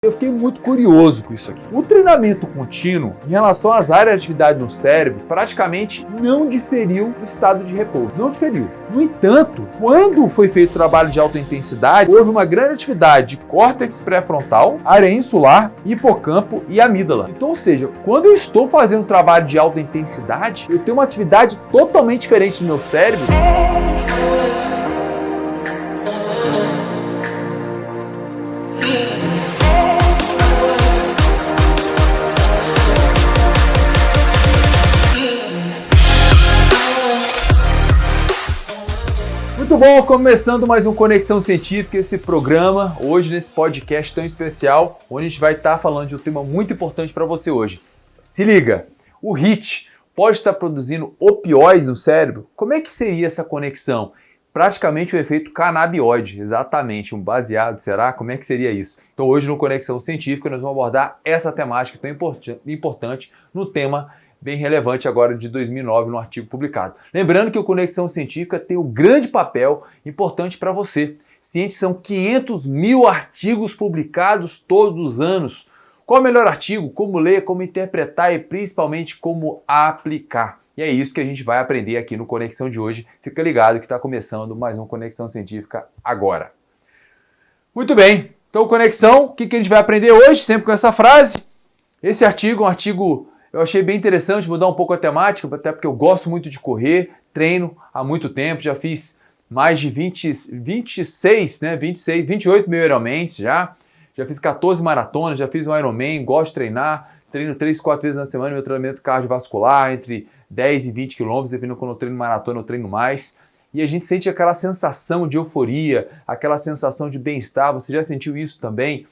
Eu fiquei muito curioso com isso aqui. O treinamento contínuo, em relação às áreas de atividade no cérebro, praticamente não diferiu do estado de repouso. Não diferiu. No entanto, quando foi feito o trabalho de alta intensidade, houve uma grande atividade de córtex pré-frontal, área insular, hipocampo e amígdala. Então, ou seja, quando eu estou fazendo um trabalho de alta intensidade, eu tenho uma atividade totalmente diferente do meu cérebro. Muito bom, começando mais um Conexão Científica, esse programa, hoje nesse podcast tão especial, onde a gente vai estar falando de um tema muito importante para você hoje. Se liga, o HIIT pode estar produzindo opioides no cérebro? Como é que seria essa conexão? Praticamente o efeito canabinoide, exatamente, um baseado, será? Como é que seria isso? Então hoje no Conexão Científica nós vamos abordar essa temática tão importante no tema bem relevante agora de 2009 no artigo publicado. Lembrando que o Conexão Científica tem um grande papel importante para você. Cientes são 500 mil artigos publicados todos os anos. Qual o melhor artigo? Como ler, como interpretar e principalmente como aplicar. E é isso que a gente vai aprender aqui no Conexão de hoje. Fica ligado que está começando mais um Conexão Científica agora. Muito bem, então Conexão, o que a gente vai aprender hoje? Sempre com essa frase. Esse artigo é um artigo... Eu achei bem interessante mudar um pouco a temática, até porque eu gosto muito de correr, treino há muito tempo, já fiz mais de 28 mil Ironmans já fiz 14 maratonas, já fiz um Ironman, gosto de treinar, treino 3, 4 vezes na semana, meu treinamento cardiovascular, entre 10 e 20 quilômetros, dependendo quando eu treino maratona, eu treino mais. E a gente sente aquela sensação de euforia, aquela sensação de bem-estar, você já sentiu isso também?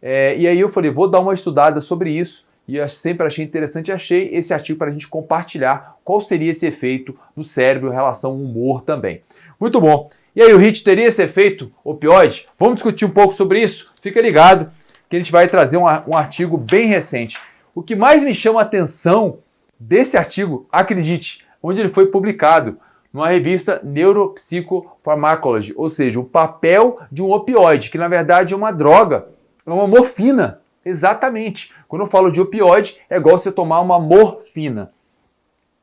E aí eu falei, vou dar uma estudada sobre isso, e eu sempre achei interessante e achei esse artigo para a gente compartilhar qual seria esse efeito no cérebro em relação ao humor também. Muito bom. E aí, o HIIT teria esse efeito opioide? Vamos discutir um pouco sobre isso? Fica ligado que a gente vai trazer um artigo bem recente. O que mais me chama a atenção desse artigo, acredite, onde ele foi publicado numa revista Neuropsychopharmacology, ou seja, o papel de um opioide, que na verdade é uma droga, é uma morfina. Exatamente. Quando eu falo de opioide, é igual você tomar uma morfina.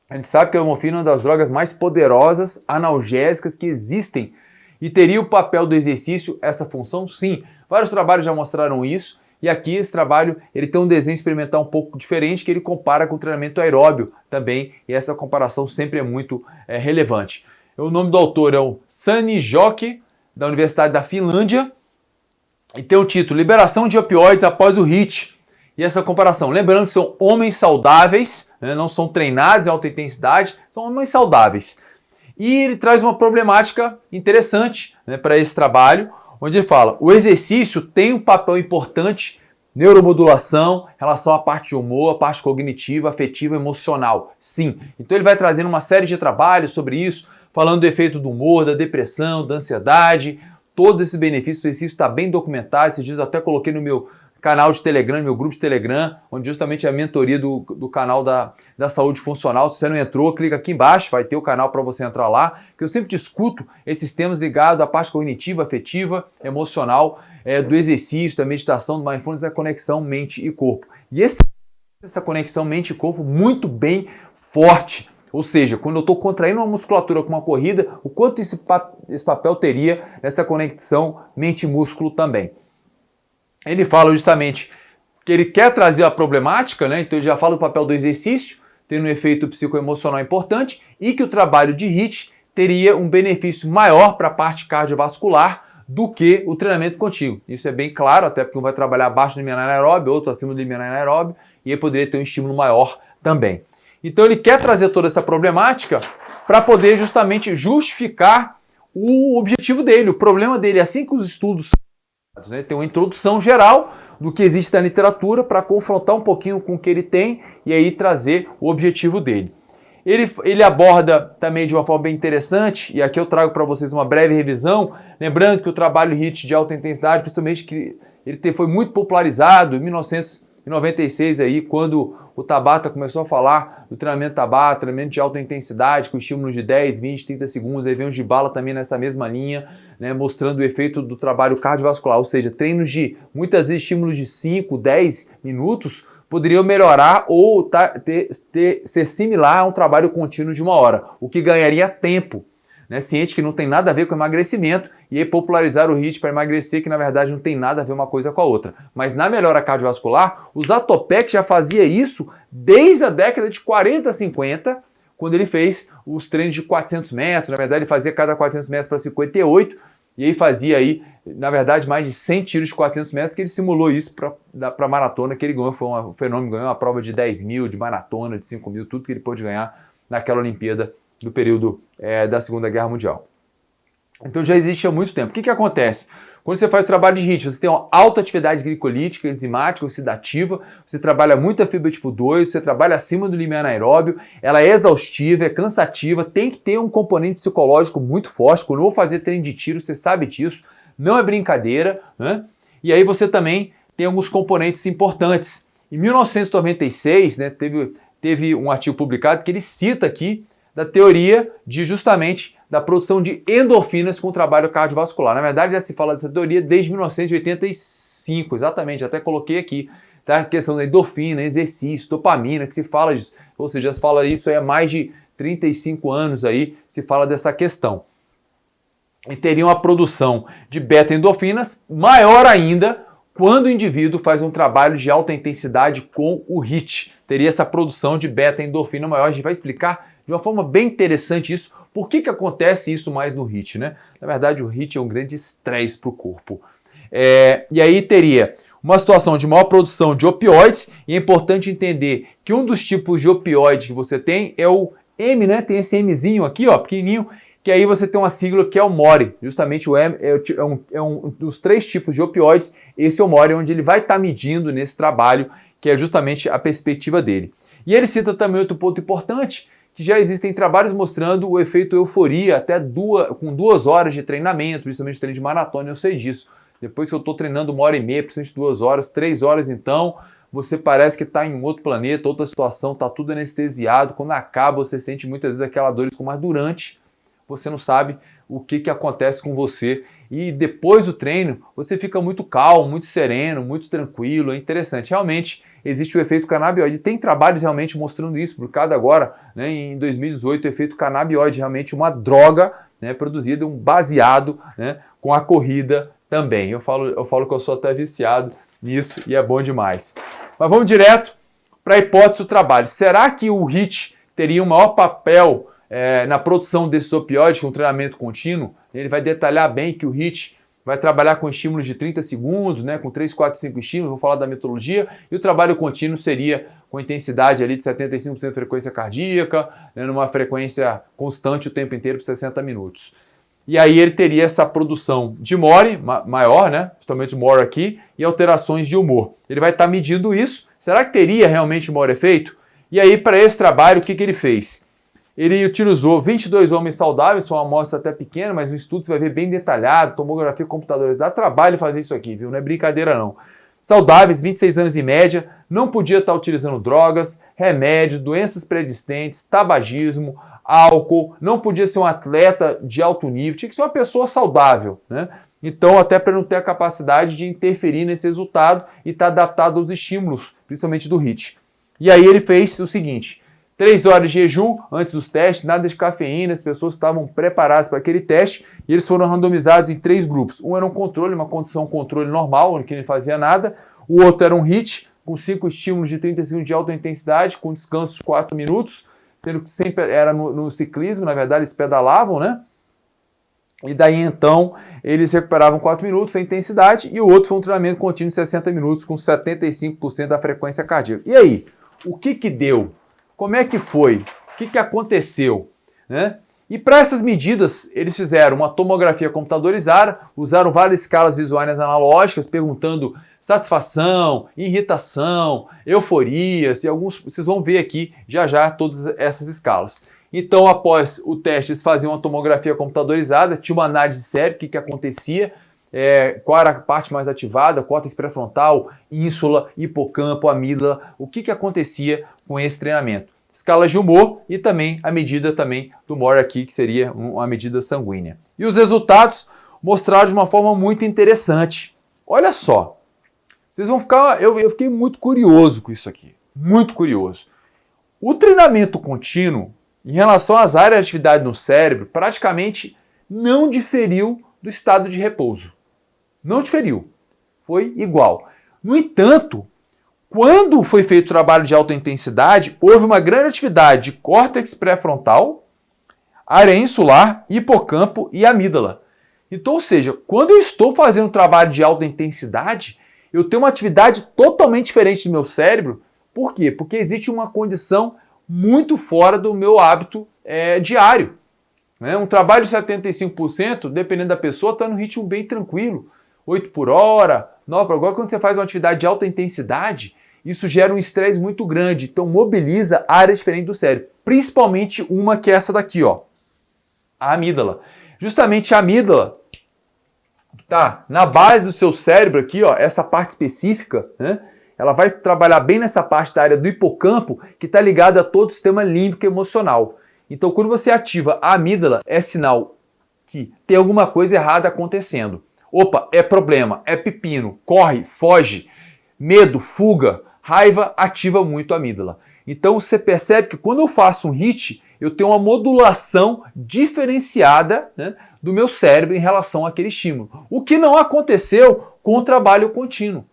A gente sabe que a morfina é uma das drogas mais poderosas, analgésicas que existem. E teria o papel do exercício essa função? Sim. Vários trabalhos já mostraram isso. E aqui esse trabalho ele tem um desenho experimental um pouco diferente, que ele compara com o treinamento aeróbio também. E essa comparação sempre é muito relevante. O nome do autor é o Sani Joki, da Universidade da Finlândia. E tem o título, Liberação de opioides após o HIIT. E essa comparação, lembrando que são homens saudáveis, né, não são treinados em alta intensidade, são homens saudáveis. E ele traz uma problemática interessante, né, para esse trabalho, onde ele fala, o exercício tem um papel importante, neuromodulação, em relação à parte de humor, a parte cognitiva, afetiva, emocional. Sim. Então ele vai trazendo uma série de trabalhos sobre isso, falando do efeito do humor, da depressão, da ansiedade. Todos esses benefícios, o exercício está bem documentado. Esses dias eu até coloquei no meu canal de Telegram, no meu grupo de Telegram, onde justamente é a mentoria do canal da saúde funcional. Se você não entrou, clica aqui embaixo, vai ter o canal para você entrar lá, que eu sempre discuto esses temas ligados à parte cognitiva, afetiva, emocional, do exercício, da meditação, do mindfulness, da conexão mente e corpo. E essa conexão mente e corpo muito bem forte. Ou seja, quando eu estou contraindo uma musculatura com uma corrida, o quanto esse papel teria nessa conexão mente-músculo também. Ele fala justamente que ele quer trazer a problemática, né? Então ele já fala do papel do exercício, tendo um efeito psicoemocional importante, e que o trabalho de HIIT teria um benefício maior para a parte cardiovascular do que o treinamento contínuo. Isso é bem claro, até porque um vai trabalhar abaixo do limiar anaeróbio, outro acima do limiar anaeróbio, e ele poderia ter um estímulo maior também. Então ele quer trazer toda essa problemática para poder justamente justificar o objetivo dele, o problema dele. Assim que os estudos, né, tem uma introdução geral do que existe na literatura para confrontar um pouquinho com o que ele tem e aí trazer o objetivo dele. Ele aborda também de uma forma bem interessante, e aqui eu trago para vocês uma breve revisão, lembrando que o trabalho HIIT de alta intensidade, principalmente que ele foi muito popularizado em em 96 aí, quando o Tabata começou a falar do treinamento Tabata, treinamento de alta intensidade, com estímulos de 10, 20, 30 segundos, aí vem o Dybala também nessa mesma linha, né, mostrando o efeito do trabalho cardiovascular, ou seja, treinos de, muitas vezes, estímulos de 5, 10 minutos, poderiam melhorar ou ser similar a um trabalho contínuo de 1 hora, o que ganharia tempo, né, ciente que não tem nada a ver com emagrecimento, e aí popularizar o HIIT para emagrecer, que na verdade não tem nada a ver uma coisa com a outra. Mas na melhora cardiovascular, o Zatopek já fazia isso desde a década de 40, 50, quando ele fez os treinos de 400 metros, na verdade ele fazia cada 400 metros para 58, e aí fazia aí, na verdade, mais de 100 tiros de 400 metros, que ele simulou isso para maratona, que ele ganhou, foi um fenômeno, ganhou uma prova de 10 mil, de maratona, de 5 mil, tudo que ele pôde ganhar naquela Olimpíada do período da Segunda Guerra Mundial. Então já existe há muito tempo. O que acontece? Quando você faz o trabalho de HIIT, você tem uma alta atividade glicolítica, enzimática, oxidativa, você trabalha muita fibra tipo 2, você trabalha acima do limiar anaeróbio, ela é exaustiva, é cansativa, tem que ter um componente psicológico muito forte. Quando eu vou fazer treino de tiro, você sabe disso, não é brincadeira, né? E aí você também tem alguns componentes importantes. Em 1996, né, teve um artigo publicado que ele cita aqui da teoria de justamente da produção de endorfinas com o trabalho cardiovascular. Na verdade, já se fala dessa teoria desde 1985, exatamente, até coloquei aqui, tá? A questão da endorfina, exercício, dopamina, que se fala disso, ou seja, se fala isso aí há mais de 35 anos aí, se fala dessa questão. E teria uma produção de beta-endorfinas maior ainda quando o indivíduo faz um trabalho de alta intensidade com o HIIT. Teria essa produção de beta-endorfina maior, a gente vai explicar de uma forma bem interessante isso. Por que acontece isso mais no HIIT, né? Na verdade, o HIIT é um grande estresse para o corpo. E aí teria uma situação de maior produção de opioides, e é importante entender que um dos tipos de opioide que você tem é o M, né? Tem esse Mzinho aqui, ó, pequenininho, que aí você tem uma sigla que é o MORE. Justamente o M é um dos 3 tipos de opioides, esse é o MORE, onde ele vai estar medindo nesse trabalho, que é justamente a perspectiva dele. E ele cita também outro ponto importante, que já existem trabalhos mostrando o efeito euforia até com 2 horas de treinamento, principalmente treino de maratona, eu sei disso. Depois que eu estou treinando 1h30, principalmente 2 horas, 3 horas então, você parece que está em um outro planeta, outra situação, está tudo anestesiado. Quando acaba, você sente muitas vezes aquela dor, mas durante você não sabe o que acontece com você. E depois do treino, você fica muito calmo, muito sereno, muito tranquilo, é interessante. Realmente, existe o efeito canabinoide. Tem trabalhos realmente mostrando isso, publicado agora, né, em 2018, o efeito canabinoide, realmente uma droga, né, produzida, um baseado, né, com a corrida também. Eu falo que eu sou até viciado nisso e é bom demais. Mas vamos direto para a hipótese do trabalho. Será que o HIIT teria um maior papel na produção desses opioides com treinamento contínuo? Ele vai detalhar bem que o HIIT vai trabalhar com estímulos de 30 segundos, né, com 3, 4, 5 estímulos, vou falar da metodologia, e o trabalho contínuo seria com intensidade ali de 75% de frequência cardíaca, né, numa frequência constante o tempo inteiro por 60 minutos. E aí ele teria essa produção de MORE maior, né, justamente MORE aqui, e alterações de humor. Ele vai estar medindo isso. Será que teria realmente MORE efeito? E aí, para esse trabalho, o que ele fez? Ele utilizou 22 homens saudáveis, foi uma amostra até pequena, mas no estudo você vai ver bem detalhado, tomografia computadoras, dá trabalho fazer isso aqui, viu? Não é brincadeira não. Saudáveis, 26 anos em média, não podia estar utilizando drogas, remédios, doenças pré-existentes, tabagismo, álcool, não podia ser um atleta de alto nível, tinha que ser uma pessoa saudável, né? Então, até para não ter a capacidade de interferir nesse resultado e estar adaptado aos estímulos, principalmente do HIIT. E aí ele fez o seguinte: 3 horas de jejum antes dos testes, nada de cafeína, as pessoas estavam preparadas para aquele teste e eles foram randomizados em 3 grupos. Um era um controle, uma condição controle normal, onde não fazia nada. O outro era um HIIT, com 5 estímulos de 30 segundos de alta intensidade, com descansos de 4 minutos, sendo que sempre era no ciclismo, na verdade eles pedalavam, né? E daí então eles recuperavam 4 minutos a intensidade e o outro foi um treinamento contínuo de 60 minutos com 75% da frequência cardíaca. E aí, o que deu? Como é que foi? O que aconteceu? Né? E para essas medidas, eles fizeram uma tomografia computadorizada, usaram várias escalas visuais analógicas, perguntando satisfação, irritação, euforias, e alguns, vocês vão ver aqui já todas essas escalas. Então, após o teste, eles faziam uma tomografia computadorizada, tinha uma análise séria, o que acontecia, qual era a parte mais ativada, córtex pré-frontal, ínsula, hipocampo, amígdala, o que acontecia com esse treinamento. Escalas de humor e também a medida também do MOR aqui, que seria uma medida sanguínea. E os resultados mostraram de uma forma muito interessante. Olha só, vocês vão ficar, eu fiquei muito curioso com isso aqui, muito curioso. O treinamento contínuo, em relação às áreas de atividade no cérebro, praticamente não diferiu do estado de repouso. Não diferiu, foi igual. No entanto, quando foi feito o trabalho de alta intensidade, houve uma grande atividade de córtex pré-frontal, área insular, hipocampo e amígdala. Então, ou seja, quando eu estou fazendo um trabalho de alta intensidade, eu tenho uma atividade totalmente diferente do meu cérebro. Por quê? Porque existe uma condição muito fora do meu hábito diário. Um trabalho de 75%, dependendo da pessoa, está no ritmo bem tranquilo. 8 por hora, 9 por hora. Agora, quando você faz uma atividade de alta intensidade, isso gera um estresse muito grande. Então, mobiliza áreas diferentes do cérebro. Principalmente uma que é essa daqui, ó, a amígdala. Justamente a amígdala tá na base do seu cérebro aqui, ó, essa parte específica, né? Ela vai trabalhar bem nessa parte da área do hipocampo, que está ligada a todo o sistema límbico emocional. Então, quando você ativa a amígdala, é sinal que tem alguma coisa errada acontecendo. Opa, é problema, é pepino, corre, foge, medo, fuga, raiva, ativa muito a amígdala. Então você percebe que quando eu faço um HIIT, eu tenho uma modulação diferenciada, né, do meu cérebro em relação àquele estímulo. O que não aconteceu com o trabalho contínuo.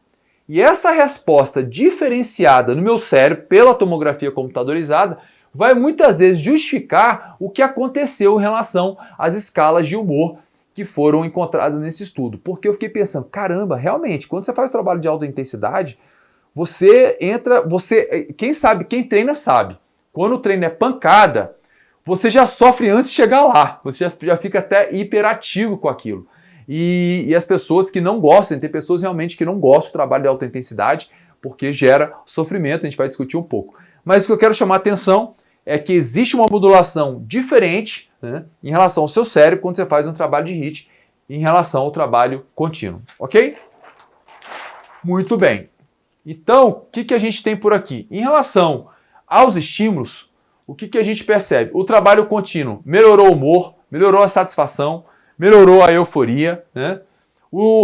E essa resposta diferenciada no meu cérebro pela tomografia computadorizada vai muitas vezes justificar o que aconteceu em relação às escalas de humor que foram encontradas nesse estudo. Porque eu fiquei pensando, caramba, realmente, quando você faz trabalho de alta intensidade, quem sabe, quem treina sabe. Quando o treino é pancada, você já sofre antes de chegar lá. Você já fica até hiperativo com aquilo. E as pessoas que não gostam, tem pessoas realmente que não gostam do trabalho de alta intensidade, porque gera sofrimento, a gente vai discutir um pouco. Mas o que eu quero chamar a atenção é que existe uma modulação diferente, né, em relação ao seu cérebro quando você faz um trabalho de HIIT em relação ao trabalho contínuo, ok? Muito bem. Então, o que a gente tem por aqui? Em relação aos estímulos, o que a gente percebe? O trabalho contínuo melhorou o humor, melhorou a satisfação, melhorou a euforia, né?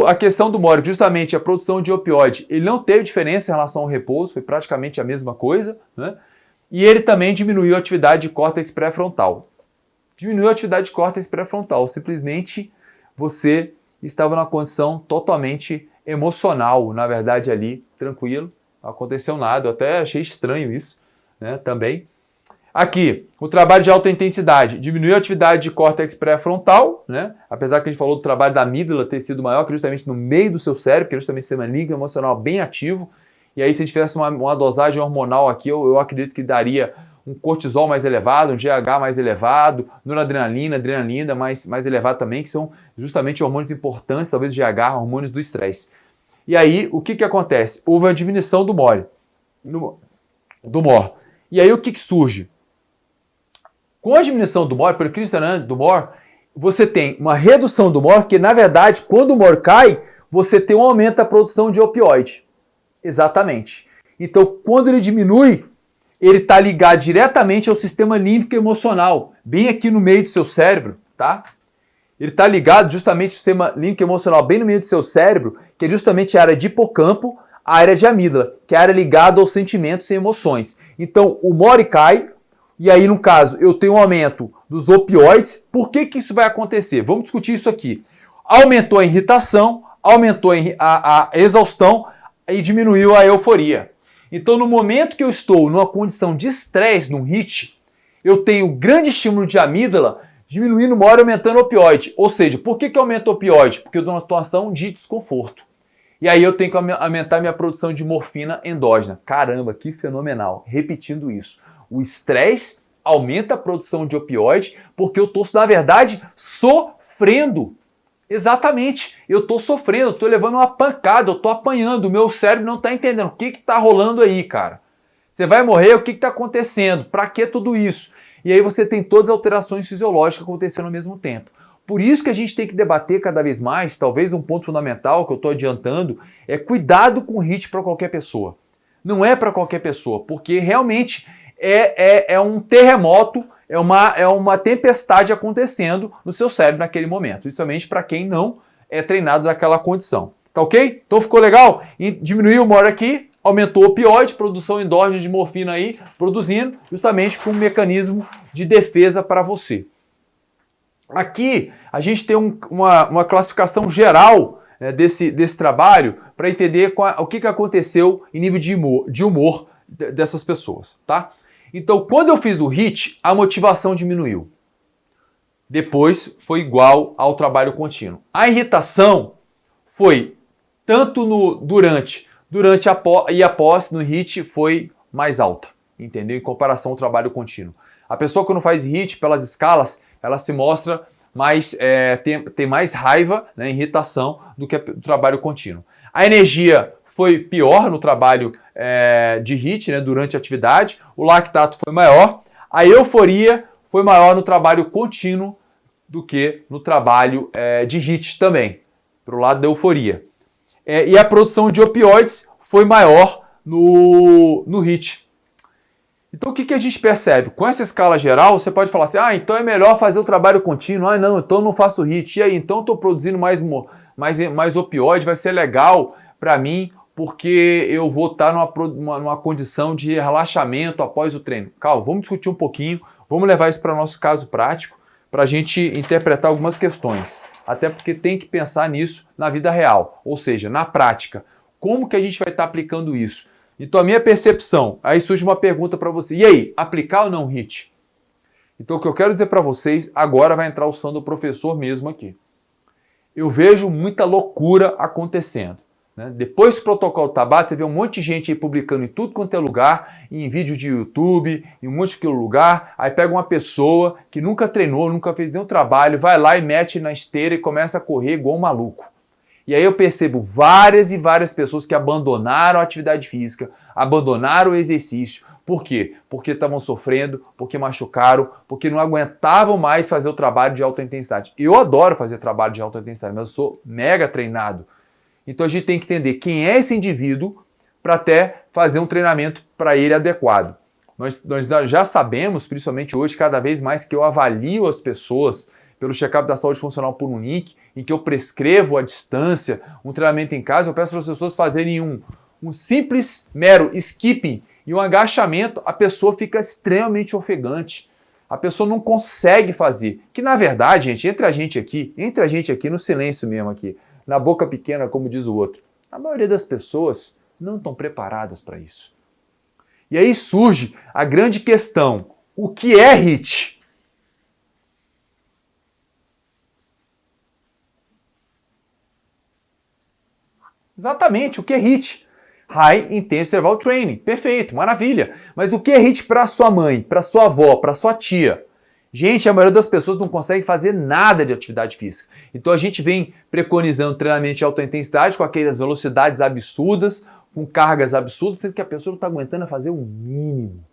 A questão do MOR, justamente a produção de opioide, ele não teve diferença em relação ao repouso, foi praticamente a mesma coisa, né? E ele também diminuiu a atividade de córtex pré-frontal. Diminuiu a atividade de córtex pré-frontal, simplesmente você estava numa condição totalmente emocional, na verdade ali, tranquilo, não aconteceu nada, eu até achei estranho isso, né, também. Aqui, o trabalho de alta intensidade diminuiu a atividade de córtex pré-frontal, né? Apesar que a gente falou do trabalho da amígdala ter sido maior, que justamente no meio do seu cérebro, que é justamente o sistema límbico emocional bem ativo. E aí, se a gente tivesse uma dosagem hormonal aqui, eu acredito que daria um cortisol mais elevado, um GH mais elevado, noradrenalina, adrenalina mais elevado também, que são justamente hormônios importantes, talvez GH, hormônios do estresse. E aí, o que acontece? Houve uma diminuição do MOR. E aí, o que surge? Com a diminuição do MOR, pelo incremento do MOR, você tem uma redução do MOR, que na verdade, quando o MOR cai, você tem um aumento da produção de opioide. Exatamente. Então, quando ele diminui, ele está ligado diretamente ao sistema límbico emocional, bem aqui no meio do seu cérebro, tá? Ele está ligado justamente ao sistema límbico emocional, bem no meio do seu cérebro, que é justamente a área de hipocampo, a área de amígdala, que é a área ligada aos sentimentos e emoções. Então, o MOR cai, e aí, no caso, eu tenho um aumento dos opioides. Por que isso vai acontecer? Vamos discutir isso aqui. Aumentou a irritação, aumentou a exaustão e diminuiu a euforia. Então, no momento que eu estou numa condição de estresse, num HIIT, eu tenho grande estímulo de amígdala, diminuindo o MOR e aumentando o opioide. Ou seja, por que aumenta o opioide? Porque eu estou numa situação de desconforto. E aí eu tenho que aumentar minha produção de morfina endógena. Caramba, que fenomenal. Repetindo isso. O estresse aumenta a produção de opioide porque eu estou, na verdade, sofrendo. Exatamente. Eu estou sofrendo, eu estou levando uma pancada, eu estou apanhando. O meu cérebro não está entendendo. O que está rolando aí, cara? Você vai morrer? O que está acontecendo? Para que tudo isso? E aí você tem todas as alterações fisiológicas acontecendo ao mesmo tempo. Por isso que a gente tem que debater cada vez mais, talvez um ponto fundamental que eu estou adiantando, é cuidado com o HIIT para qualquer pessoa. Não é para qualquer pessoa, porque realmente é um terremoto, é uma tempestade acontecendo no seu cérebro naquele momento, principalmente para quem não é treinado naquela condição. Tá ok? Então ficou legal? E diminuiu uma hora aqui, aumentou o opioide, produção endógena de morfina aí, produzindo, justamente com um mecanismo de defesa para você. Aqui a gente tem uma classificação geral, né, desse trabalho para entender o que aconteceu em nível de humor dessas pessoas, tá? Então, quando eu fiz o HIIT, a motivação diminuiu. Depois foi igual ao trabalho contínuo. A irritação foi tanto durante e após no HIIT foi mais alta, entendeu? Em comparação ao trabalho contínuo. A pessoa quando faz HIIT pelas escalas, ela se mostra mais, tem mais raiva, né, irritação, do que o trabalho contínuo. A energia foi pior no trabalho de HIIT, né, durante a atividade, o lactato foi maior, a euforia foi maior no trabalho contínuo do que no trabalho de HIIT também, para o lado da euforia. E a produção de opioides foi maior no HIIT. Então o que a gente percebe? Com essa escala geral, você pode falar assim, então é melhor fazer o trabalho contínuo, não, então eu não faço HIIT, e aí, então eu estou produzindo mais opioide, vai ser legal para mim, porque eu vou estar numa condição de relaxamento após o treino. Calma, vamos discutir um pouquinho, vamos levar isso para o nosso caso prático, para a gente interpretar algumas questões. Até porque tem que pensar nisso na vida real, ou seja, na prática. Como que a gente vai estar aplicando isso? Então a minha percepção, aí surge uma pergunta para você. E aí, aplicar ou não HIIT? Então o que eu quero dizer para vocês, agora vai entrar o som do professor mesmo aqui. Eu vejo muita loucura acontecendo. Né? Depois do protocolo Tabata, você vê um monte de gente aí publicando em tudo quanto é lugar, em vídeo de YouTube, em um monte de lugar, aí pega uma pessoa que nunca treinou, nunca fez nenhum trabalho, vai lá e mete na esteira e começa a correr igual um maluco. E aí eu percebo várias e várias pessoas que abandonaram a atividade física, abandonaram o exercício. Por quê? Porque estavam sofrendo, porque machucaram, porque não aguentavam mais fazer o trabalho de alta intensidade. Eu adoro fazer trabalho de alta intensidade, mas eu sou mega treinado. Então a gente tem que entender quem é esse indivíduo para até fazer um treinamento para ele adequado. Nós já sabemos, principalmente hoje, cada vez mais que eu avalio as pessoas pelo check-up da saúde funcional por um link, em que eu prescrevo à distância um treinamento em casa, eu peço para as pessoas fazerem um simples, mero skipping e um agachamento, a pessoa fica extremamente ofegante. A pessoa não consegue fazer. Que na verdade, gente, entre a gente aqui, no silêncio mesmo aqui, na boca pequena, como diz o outro, a maioria das pessoas não estão preparadas para isso. E aí surge a grande questão, o que é HIIT? Exatamente, o que é HIIT? High Intense Interval Training. Perfeito, maravilha. Mas o que é HIIT para sua mãe, para sua avó, para sua tia? Gente, a maioria das pessoas não consegue fazer nada de atividade física. Então a gente vem preconizando treinamento de alta intensidade com aquelas velocidades absurdas, com cargas absurdas, sendo que a pessoa não está aguentando fazer o mínimo.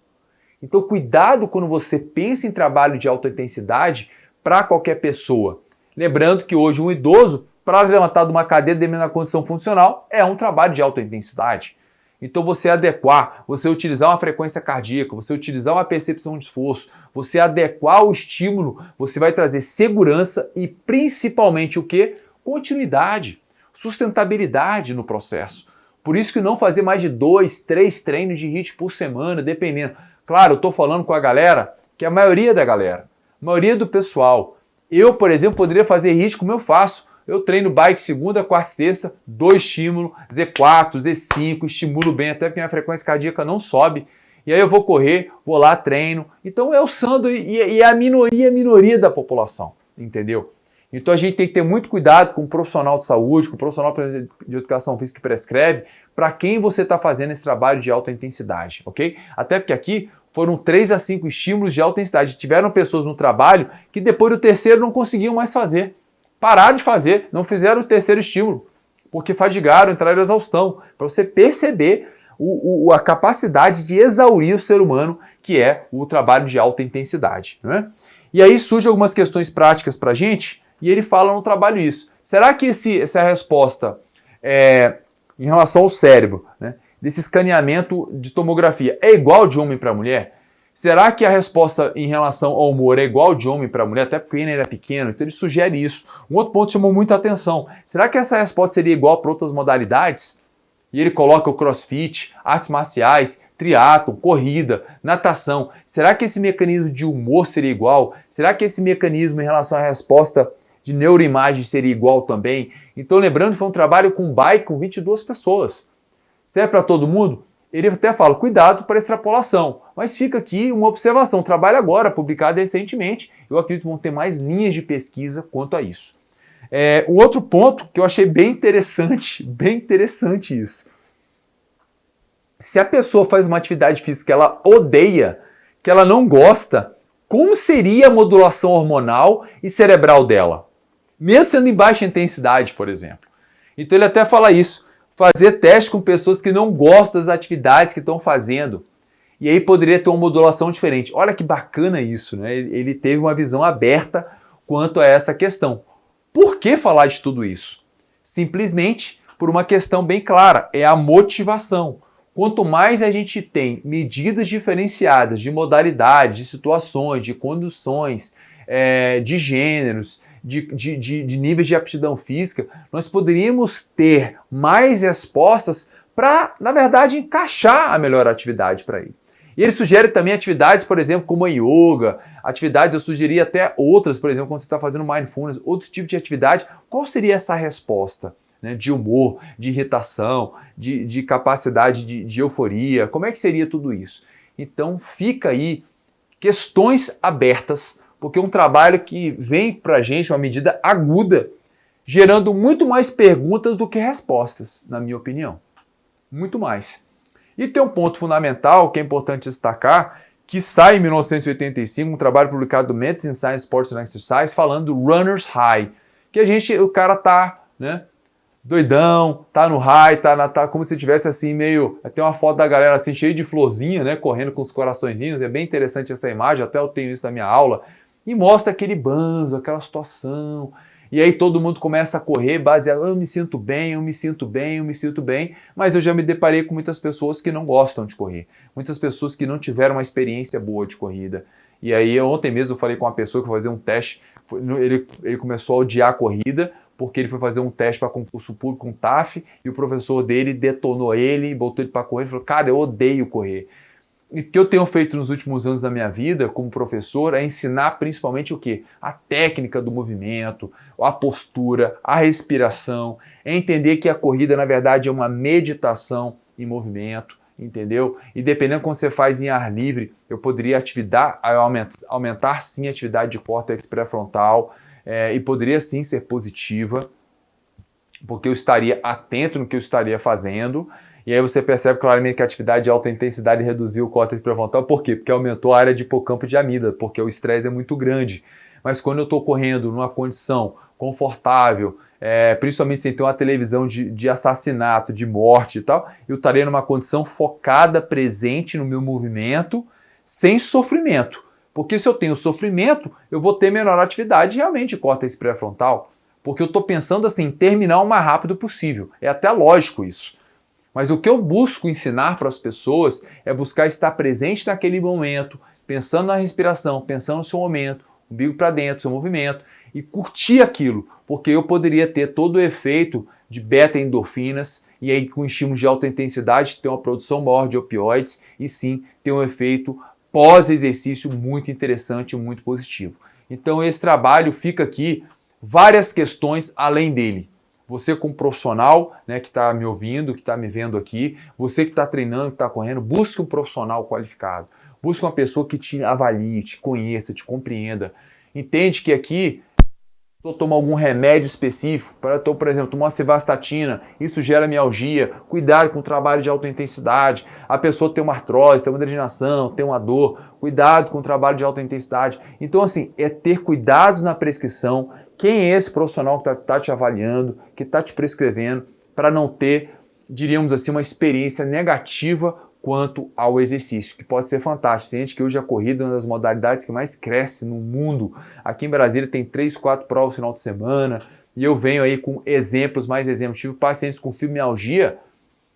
Então cuidado quando você pensa em trabalho de alta intensidade para qualquer pessoa. Lembrando que hoje um idoso, para levantar de uma cadeira dependendo da condição funcional, é um trabalho de alta intensidade. Então você adequar, você utilizar uma frequência cardíaca, você utilizar uma percepção de esforço, você adequar o estímulo, você vai trazer segurança e principalmente o quê? Continuidade, sustentabilidade no processo. Por isso que não fazer mais de 2, 3 treinos de HIIT por semana, dependendo. Claro, eu estou falando com a galera, que é a maioria da galera, a maioria do pessoal. Eu, por exemplo, poderia fazer HIIT como eu faço. Eu treino bike segunda, quarta e sexta, 2 estímulos, Z4, Z5, estimulo bem, até porque minha frequência cardíaca não sobe. E aí eu vou correr, vou lá, treino. Então é o sando e a minoria da população, entendeu? Então a gente tem que ter muito cuidado com o profissional de saúde, com o profissional de educação física que prescreve, para quem você está fazendo esse trabalho de alta intensidade, ok? Até porque aqui foram 3 a 5 estímulos de alta intensidade. Tiveram pessoas no trabalho que depois do terceiro não conseguiam mais fazer. Pararam de fazer, não fizeram o terceiro estímulo, porque fadigaram, entraram em exaustão, para você perceber a capacidade de exaurir o ser humano, que é o trabalho de alta intensidade. Né? E aí surgem algumas questões práticas para a gente, E ele fala no trabalho isso. Será que essa resposta em relação ao cérebro, né, desse escaneamento de tomografia, é igual de homem para mulher? Será que a resposta em relação ao humor é igual de homem para mulher? Até porque ele era pequeno, então ele sugere isso. Um outro ponto chamou muita atenção. Será que essa resposta seria igual para outras modalidades? E ele coloca o crossfit, artes marciais, triatlon, corrida, natação. Será que esse mecanismo de humor seria igual? Será que esse mecanismo em relação à resposta de neuroimagem seria igual também? Então, lembrando que foi um trabalho com bike com 22 pessoas. Serve para todo mundo? Ele até fala, cuidado para extrapolação. Mas fica aqui uma observação. Trabalho agora, publicado recentemente. Eu acredito que vão ter mais linhas de pesquisa quanto a isso. Um outro ponto que eu achei bem interessante isso. Se a pessoa faz uma atividade física que ela odeia, que ela não gosta, como seria a modulação hormonal e cerebral dela? Mesmo sendo em baixa intensidade, por exemplo. Então ele até fala isso. Fazer teste com pessoas que não gostam das atividades que estão fazendo. E aí poderia ter uma modulação diferente. Olha que bacana isso, né? Ele teve uma visão aberta quanto a essa questão. Por que falar de tudo isso? Simplesmente por uma questão bem clara, é a motivação. Quanto mais a gente tem medidas diferenciadas de modalidade, de situações, de conduções, de gêneros, de níveis de aptidão física, nós poderíamos ter mais respostas para, na verdade, encaixar a melhor atividade para ele. E ele sugere também atividades, por exemplo, como a yoga, atividades, eu sugeri até outras, por exemplo, quando você está fazendo mindfulness, outro tipo de atividade, qual seria essa resposta? Né, de humor, de irritação, de capacidade de euforia, como é que seria tudo isso? Então fica aí questões abertas, porque é um trabalho que vem para a gente uma medida aguda, gerando muito mais perguntas do que respostas, na minha opinião. Muito mais. E tem um ponto fundamental que é importante destacar, que sai em 1985, um trabalho publicado do Medicine, Science, Sports and Exercise, falando do Runner's High, que o cara tá, né, doidão, tá no high, tá como se tivesse assim meio... Tem uma foto da galera assim cheia de florzinha, né, correndo com os coraçõezinhos, é bem interessante essa imagem, até eu tenho isso na minha aula, e mostra aquele banzo, aquela situação, e aí todo mundo começa a correr baseado, eu me sinto bem, eu me sinto bem, eu me sinto bem, mas eu já me deparei com muitas pessoas que não gostam de correr, muitas pessoas que não tiveram uma experiência boa de corrida. E aí ontem mesmo eu falei com uma pessoa que foi fazer um teste, ele começou a odiar a corrida, porque ele foi fazer um teste para concurso público, um TAF, e o professor dele detonou ele, botou ele para correr, e falou, cara, eu odeio correr. E o que eu tenho feito nos últimos anos da minha vida, como professor, é ensinar principalmente o quê? A técnica do movimento, a postura, a respiração, é entender que a corrida, na verdade, é uma meditação em movimento, entendeu? E dependendo quando você faz em ar livre, eu poderia aumentar sim a atividade de córtex pré-frontal, e poderia sim ser positiva, porque eu estaria atento no que eu estaria fazendo, e aí você percebe claramente que a atividade de alta intensidade reduziu o córtex pré-frontal. Por quê? Porque aumentou a área de hipocampo e de amígdala, porque o estresse é muito grande. Mas quando eu estou correndo numa condição confortável, principalmente sem ter uma televisão de assassinato, de morte e tal, eu estaria numa condição focada, presente no meu movimento, sem sofrimento. Porque se eu tenho sofrimento, eu vou ter menor atividade realmente de córtex pré-frontal. Porque eu estou pensando assim, terminar o mais rápido possível. É até lógico isso. Mas o que eu busco ensinar para as pessoas é buscar estar presente naquele momento, pensando na respiração, pensando no seu momento, umbigo para dentro, seu movimento, e curtir aquilo. Porque eu poderia ter todo o efeito de beta-endorfinas, e aí com estímulos de alta intensidade ter uma produção maior de opioides, e sim ter um efeito pós-exercício muito interessante e muito positivo. Então esse trabalho fica aqui, várias questões além dele. Você como profissional, né, que está me ouvindo, que está me vendo aqui, você que está treinando, que está correndo, busque um profissional qualificado. Busque uma pessoa que te avalie, te conheça, te compreenda. Entende que aqui eu tomo algum remédio específico, por exemplo, tomar uma simvastatina, isso gera mialgia, cuidado com o trabalho de alta intensidade, a pessoa tem uma artrose, tem uma degeneração, tem uma dor, cuidado com o trabalho de alta intensidade. Então, assim, é ter cuidados na prescrição, quem é esse profissional que está te avaliando, que está te prescrevendo, para não ter, diríamos assim, uma experiência negativa quanto ao exercício, que pode ser fantástico. Ciente que hoje a corrida é uma das modalidades que mais cresce no mundo. Aqui em Brasília tem 3, 4 provas no final de semana, e eu venho aí com mais exemplos. Tive pacientes com fibromialgia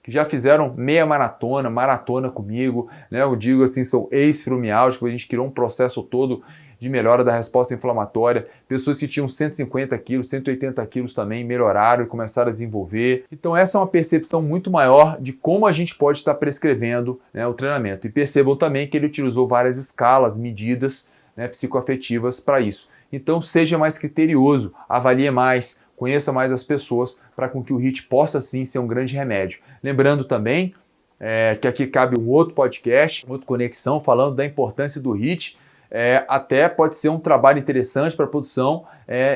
que já fizeram meia maratona comigo, né? Eu digo assim, são ex-fibromialgicos, a gente criou um processo todo de melhora da resposta inflamatória. Pessoas que tinham 150 quilos, 180 quilos também melhoraram e começaram a desenvolver. Então essa é uma percepção muito maior de como a gente pode estar prescrevendo, né, o treinamento. E percebam também que ele utilizou várias escalas, medidas, né, psicoafetivas para isso. Então seja mais criterioso, avalie mais, conheça mais as pessoas para com que o HIIT possa sim ser um grande remédio. Lembrando também que aqui cabe um outro podcast, outra conexão, falando da importância do HIIT. Até pode ser um trabalho interessante para a produção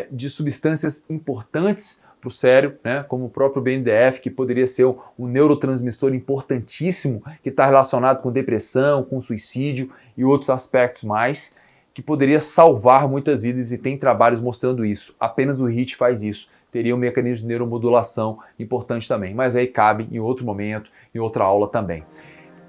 de substâncias importantes para o cérebro, né, como o próprio BNDF, que poderia ser um neurotransmissor importantíssimo, que está relacionado com depressão, com suicídio e outros aspectos mais, que poderia salvar muitas vidas, e tem trabalhos mostrando isso. Apenas o HIIT faz isso. Teria um mecanismo de neuromodulação importante também, mas aí cabe em outro momento, em outra aula também.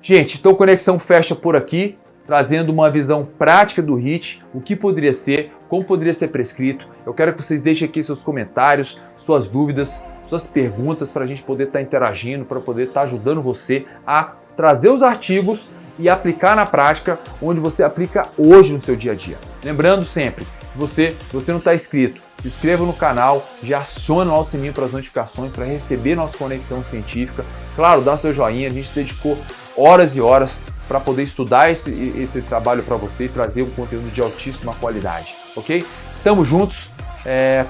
Gente, então Conexão fecha por aqui, trazendo uma visão prática do HIIT, o que poderia ser, como poderia ser prescrito. Eu quero que vocês deixem aqui seus comentários, suas dúvidas, suas perguntas, para a gente poder estar interagindo, para poder estar ajudando você a trazer os artigos e aplicar na prática, onde você aplica hoje no seu dia a dia. Lembrando sempre, se você não está inscrito, se inscreva no canal, já aciona o sininho para as notificações, para receber nossa Conexão Científica. Claro, dá seu joinha, a gente dedicou horas e horas para poder estudar esse trabalho para você e trazer um conteúdo de altíssima qualidade, ok? Estamos juntos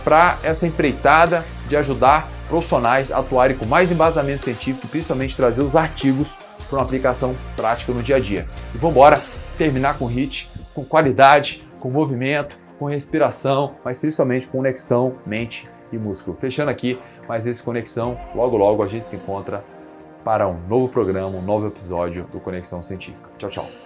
para essa empreitada de ajudar profissionais a atuarem com mais embasamento científico, principalmente trazer os artigos para uma aplicação prática no dia a dia. E vamos embora terminar com HIIT, com qualidade, com movimento, com respiração, mas principalmente com conexão mente e músculo. Fechando aqui mais esse Conexão, logo a gente se encontra para um novo programa, um novo episódio do Conexão Científica. Tchau, tchau.